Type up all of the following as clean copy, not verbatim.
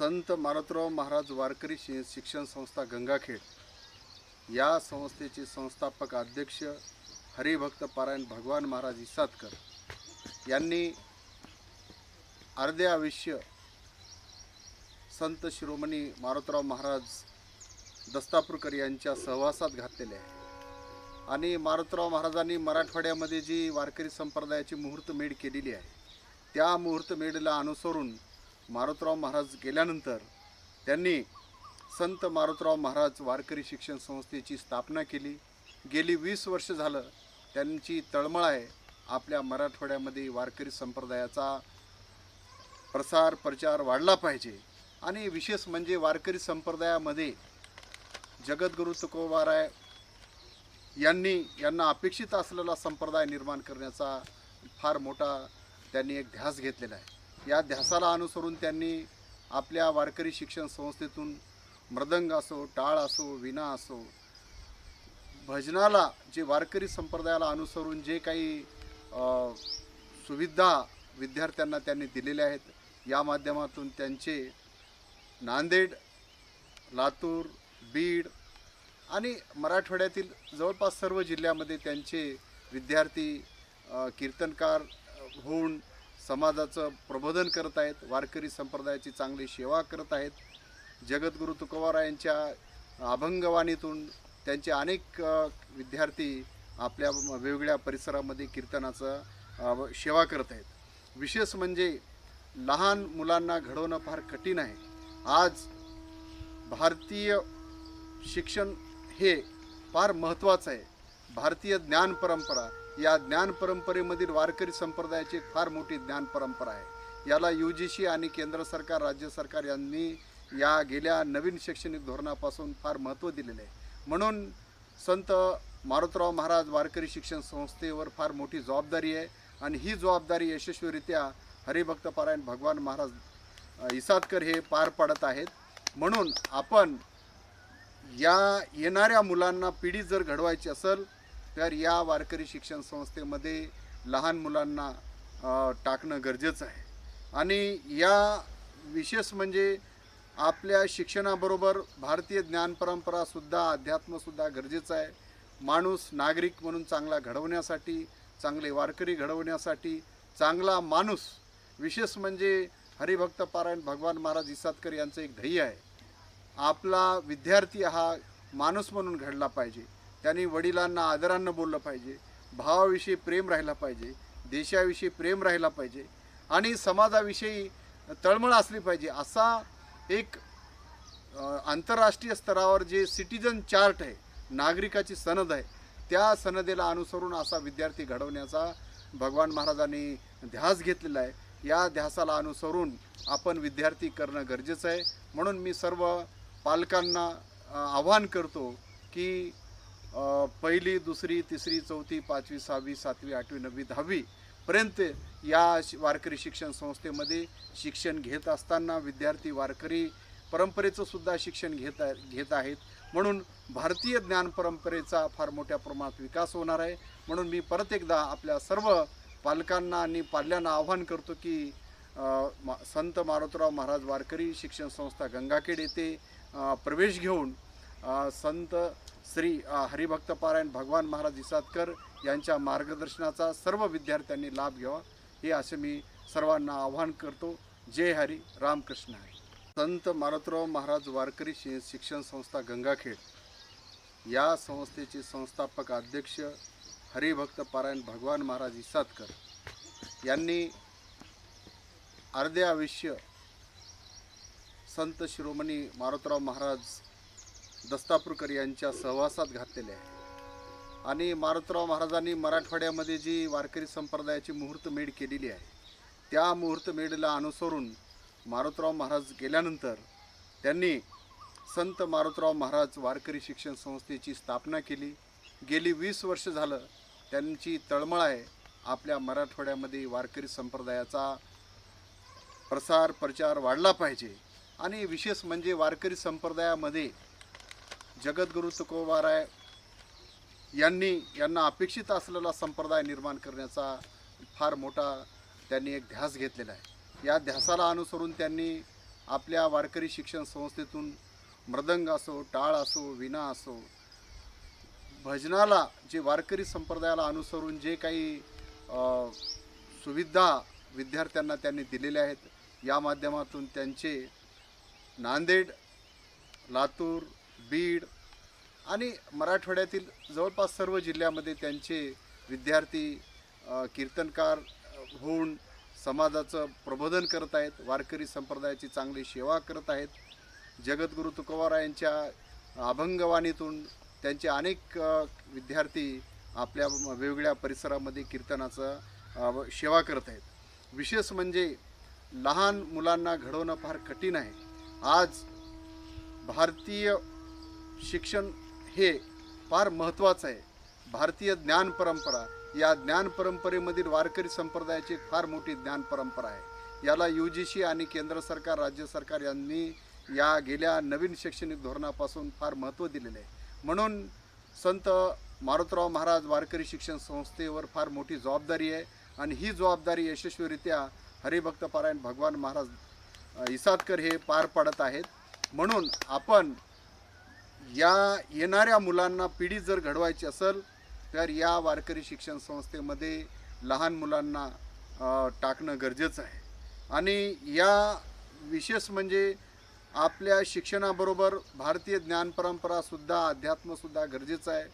संत मारुतराव महाराज वारकरी शिक्षण संस्था गंगाखेड या संस्थेचे संस्थापक अध्यक्ष हरिभक्त पारायण भगवान महाराज इसादकर यांनी अर्धे आयुष्य संत शिरोमणी मारुतराव महाराज दस्तापूरकर यांच्या सहवासात घातलेले आहे। आणि मारुतराव महाराजांनी मराठवाड्यामध्ये जी वारकरी संप्रदायाची मुहूर्तमेढ केलेली आहे, त्या मुहूर्तमेढीला अनुसरून मारुतराव महाराज गेल्यानंतर त्यांनी संत मारुतराव महाराज वारकरी शिक्षण संस्थेची स्थापना केली। गेली 20 वर्ष झालं त्यांची तळमळ आहे आपल्या मराठवाड्यामध्ये वारकरी संप्रदायाचा प्रसार प्रचार वाढला पाहिजे। आणि विशेष म्हणजे वारकरी संप्रदायामध्ये जगद्गुरू तुकोबाराय यांना अपेक्षित असलेला संप्रदाय निर्माण करण्याचा फार मोठा त्यांनी एक ध्यास घेतलेला आहे। या ध्यासाला अनुसरून त्यांनी आपल्या वारकरी शिक्षण संस्थेतून मृदंग असो, टाळ असो, वीणा असो, भजनाला जे वारकरी संप्रदायाला अनुसरून जे काही सुविधा विद्यार्थ्यांना त्यांनी दिलेल्या आहेत, या माध्यमातून त्यांचे नांदेड, लातूर, बीड आणि मराठवाड्यातील जवळपास सर्व जिल्ह्यामध्ये त्यांचे विद्यार्थी कीर्तनकार होऊन समाजाचं प्रबोधन करत आहेत, वारकरी संप्रदायाची चांगली सेवा करत आहेत। जगद्गुरू तुकोबारायांच्या अभंगवाणीतून त्यांचे अनेक विद्यार्थी आपल्या वेगवेगळ्या परिसरामध्ये कीर्तनाचं सेवा करत आहेत। विशेष म्हणजे लहान मुलांना घडवणं फार कठीण आहे। आज भारतीय शिक्षण हे फार महत्त्वाचं आहे। भारतीय ज्ञान परंपरा, या ज्ञान परंपरेमधील वारकरी संप्रदायाची एक फार मोठी ज्ञान परंपरा आहे। याला UGC आणि केंद्र सरकार, राज्य सरकार यांनी या गेल्या नवीन शैक्षणिक धोरणापासून फार महत्त्व दिलेले आहे। म्हणून संत मारुतराव महाराज वारकरी शिक्षण संस्थेवर फार मोठी जबाबदारी आहे आणि ही जबाबदारी यशस्वीरित्या हरिभक्त पारायण भगवान महाराज इसादकर हे पार पाडत आहेत। म्हणून आपण या येणाऱ्या मुलांना पिढी जर घडवायची असेल तर या वारकरी शिक्षण संस्थेमध्ये लहान मुलांना टाकणं गरजेचं आहे। आणि या विशेष म्हणजे आपल्या शिक्षणाबरोबर भारतीय ज्ञान परंपरासुद्धा, अध्यात्मसुद्धा गरजेचं आहे। माणूस नागरिक म्हणून चांगला घडवण्यासाठी, चांगले वारकरी घडवण्यासाठी, चांगला माणूस विशेष म्हणजे हरिभक्त पारायण भगवान महाराज इसादकर यांचं एक ध्येय आहे, आपला विद्यार्थी हा माणूस म्हणून घडला पाहिजे। त्यांनी वडिलांना आदरानं बोललं पाहिजे, भावाविषयी प्रेम राहिला पाहिजे, देशाविषयी प्रेम राहिला पाहिजे आणि समाजाविषयी तळमळ असली पाहिजे। असा एक आंतरराष्ट्रीय स्तरावर जे सिटिझन चार्ट आहे, नागरिकाची सनद आहे, त्या सनदेला अनुसरून असा विद्यार्थी घडवण्याचा भगवान महाराजांनी ध्यास घेतलेला आहे। या ध्यासाला अनुसरून आपण विद्यार्थी करणं गरजेचं आहे। म्हणून मी सर्व पालकांना आवाहन करतो की पहिली, दुसरी, तिसरी, चौथी, पाचवी, सहावी, सातवी, आठवी, नववी, 10वी पर्यंत या वारकरी शिक्षण संस्थेमध्ये शिक्षण घेत असताना विद्यार्थी वारकरी परंपरेचं सुद्धा शिक्षण घेत आहेत। म्हणून भारतीय ज्ञान परंपरेचा फार मोठ्या प्रमाणात विकास होणार आहे। म्हणून मी परत एकदा आपल्या सर्व पालकांना आणि पाल्यांना आवाहन करतो की संत मारुतराव महाराज वारकरी शिक्षण संस्था गंगाखेड येथे प्रवेश घेऊन संत श्री हरिभक्त पारायण भगवान महाराज इसादकर यांच्या मार्गदर्शनाचा सर्व विद्यार्थ्यांनी लाभ घ्यावा, हे असे मी सर्वांना आवाहन करतो। जय हरी, रामकृष्ण हरी। संत मारुतराव महाराज वारकरी शिक्षण संस्था गंगाखेड या संस्थेचे संस्थापक अध्यक्ष हरिभक्त पारायण भगवान महाराज इसादकर यांनी अर्धे आयुष्य संत शिरोमणी मारुतराव महाराज दस्तापूरकर यांच्या सहवासात घातलेले आहे। आणि मारुतराव महाराजांनी मराठवाड्यामध्ये जी वारकरी संप्रदायाची मुहूर्तमेढ केलेली आहे, त्या मुहूर्तमेढीला अनुसरून मारुतराव महाराज गेल्यानंतर त्यांनी संत मारुतराव महाराज वारकरी शिक्षण संस्थेची स्थापना केली। गेली 20 वर्ष झालं त्यांची तळमळ आहे आपल्या मराठवाड्यामध्ये वारकरी संप्रदायाचा प्रसार प्रचार वाढला पाहिजे। आणि विशेष म्हणजे वारकरी संप्रदायामध्ये जगद्गुरू तुकोबाराय यांना अपेक्षित असलेला संप्रदाय निर्माण करण्याचा फार मोठा त्यांनी एक ध्यास घेतलेला आहे। या ध्यासाला अनुसरून त्यांनी आपल्या वारकरी शिक्षण संस्थेतून मृदंग असो, टाळ असो, वीणा असो, भजनाला जे वारकरी संप्रदायाला अनुसरून जे काही सुविधा विद्यार्थ्यांना त्यांनी दिलेल्या आहेत, या माध्यमातून त्यांचे नांदेड, लातूर, बीड आणि मराठवाड्यातील जवळपास सर्व जिल्ह्यामध्ये त्यांचे विद्यार्थी कीर्तनकार होऊन समाजाचं प्रबोधन करत आहेत, वारकरी संप्रदायाची चांगली सेवा करत आहेत. जगद्गुरू तुकोबारायांच्या अभंगवाणीतून त्यांचे अनेक विद्यार्थी आपल्या वेगवेगळ्या परिसरामध्ये कीर्तनाचं सेवा करत आहेत. विशेष म्हणजे लहान मुलांना घडवणं फार कठीण आहे. आज भारतीय शिक्षण हे फार महत्त्वाचं आहे. भारतीय ज्ञान परंपरा, या ज्ञान परंपरेमधील वारकरी संप्रदायाची एक फार मोठी ज्ञान परंपरा आहे. याला UGC आणि केंद्र सरकार, राज्य सरकार यांनी या गेल्या नवीन शैक्षणिक धोरणापासून फार महत्त्व दिलेले आहे. म्हणून संत मारुतराव महाराज वारकरी शिक्षण संस्थेवर फार मोठी जबाबदारी आहे आणि ही जबाबदारी यशस्वीरित्या हरिभक्तपरायण भगवान महाराज इसादकर हे पार पाडत आहेत. म्हणून आपण या येणाऱ्या मुलांना पिढी जर घडवायची असेल तर या वारकरी शिक्षण संस्थेमध्ये लहान मुलांना टाकणं गरजेचं आहे. आणि या विशेष म्हणजे आपल्या शिक्षणाबरोबर भारतीय ज्ञानपरंपरासुद्धा, अध्यात्मसुद्धा गरजेचं आहे.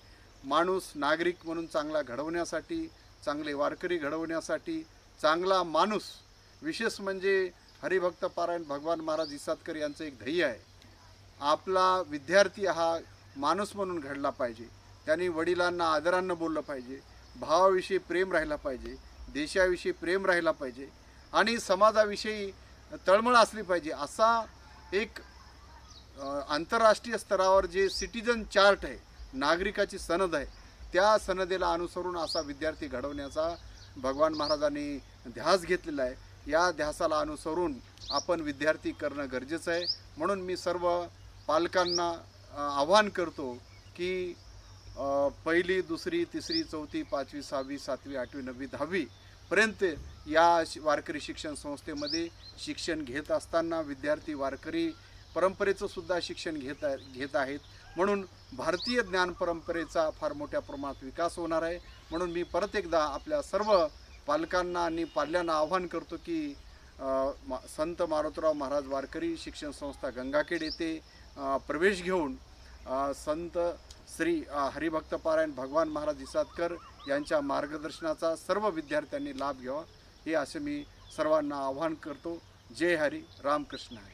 माणूस नागरिक म्हणून चांगला घडवण्यासाठी, चांगले वारकरी घडवण्यासाठी, चांगला माणूस, विशेष म्हणजे हरिभक्तपरायण भगवान महाराज इसादकर यांचं एक ध्येय आहे, आपला विद्यार्थी हा माणूस म्हणून घडला पाहिजे. त्यांनी वडिलांना आदरानं बोललं पाहिजे, भावाविषयी प्रेम राहिला पाहिजे, देशाविषयी प्रेम राहिला पाहिजे आणि समाजाविषयी तळमळ असली पाहिजे. असा एक आंतरराष्ट्रीय स्तरावर जे सिटिझन चार्ट आहे, नागरिकाची सनद आहे, त्या सनदेला अनुसरून असा विद्यार्थी घडवण्याचा भगवान महाराजांनी ध्यास घेतलेला आहे. या ध्यासाला अनुसरून आपण विद्यार्थी करणं गरजेचं आहे. म्हणून मी सर्व पालकांना आवाहन करतो की पहिली, दुसरी, तिसरी, चौथी, पाचवी, सहावी, सातवी, आठवी, नववी, 10वी पर्यंत या वारकरी शिक्षण संस्थेमध्ये शिक्षण घेत असताना विद्यार्थी वारकरी परंपरेचं सुद्धा शिक्षण घेत आहेत. म्हणून भारतीय ज्ञान परंपरेचा फार मोठ्या प्रमाणात विकास होणार आहे. म्हणून मी परत एकदा आपल्या सर्व पालकांना आणि पाल्यांना आवाहन करतो की संत मारुतराव महाराज वारकरी शिक्षण संस्था गंगाखेड येथे प्रवेश घेऊन संत श्री हरिभक्तपरायण भगवान महाराज इसादकर यांच्या मार्गदर्शनाचा सर्व विद्यार्थ्यांनी लाभ घ्यावा, हे असे मी सर्वांना आवाहन करतो. जय हरी, रामकृष्ण हरी.